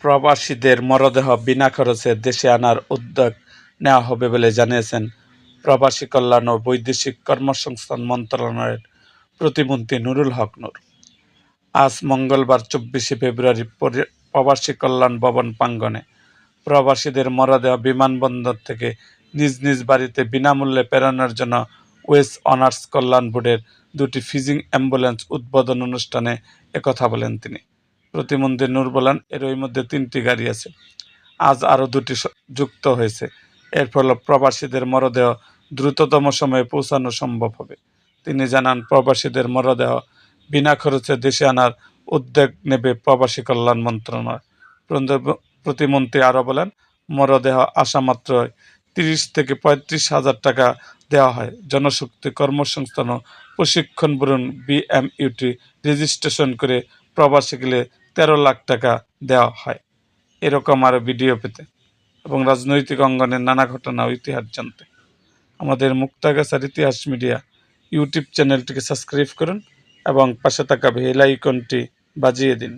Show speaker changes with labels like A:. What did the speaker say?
A: প্রবাসীদের মরদেহ বিনা খরচে দেশে আনার উদ্যোগ নেওয়া হবে বলে জানিয়েছেন প্রবাসী কল্যাণ ও বৈদেশিক কর্মসংস্থান মন্ত্রণালয়ের প্রতিমন্ত্রী নুরুল হক নূর। আজ মঙ্গলবার 24শে ফেব্রুয়ারি প্রবাসী কল্যাণ ভবন প্রাঙ্গণে প্রবাসীদের মরদেহ বিমানবন্দর থেকে নিজ নিজ বাড়িতে বিনামূল্যে প্রেরণের জন্য ওয়েস অনার্স কল্যাণ বোর্ডের 2টি ফ্রিজিং অ্যাম্বুলেন্স উদ্বোধন অনুষ্ঠানে একথা বলেন তিনি। প্রতিমন্ত্রী নূর বলেন, এর মধ্যে 3টি গাড়ি আছে, আজ আরও 2টি যুক্ত হয়েছে। এর ফলে প্রবাসীদের মরদেহ দ্রুততম সময়ে পৌঁছানো সম্ভব হবে। তিনি জানান, প্রবাসীদের মরদেহ বিনা খরচে দেশে আনার উদ্যোগ নেবে প্রবাসী কল্যাণ মন্ত্রণালয়। প্রতিমন্ত্রী আরও বলেন, মরদেহ আসা মাত্র 30 থেকে 35 হাজার টাকা দেওয়া হয়। জনশক্তি কর্মসংস্থান ও প্রশিক্ষণ ব্যুরো BMUT রেজিস্ট্রেশন করে প্রবাসী গেলে 13 লাখ টাকা দেওয়া হয়। এরকম আরও ভিডিও পেতে এবং রাজনৈতিক অঙ্গনের নানা ঘটনা ও ইতিহাস জানতে আমাদের মুক্তাগাছার ইতিহাস মিডিয়া ইউটিউব চ্যানেলটিকে সাবস্ক্রাইব করুন এবং পাশে থাকা বেল আইকনটি বাজিয়ে দিন।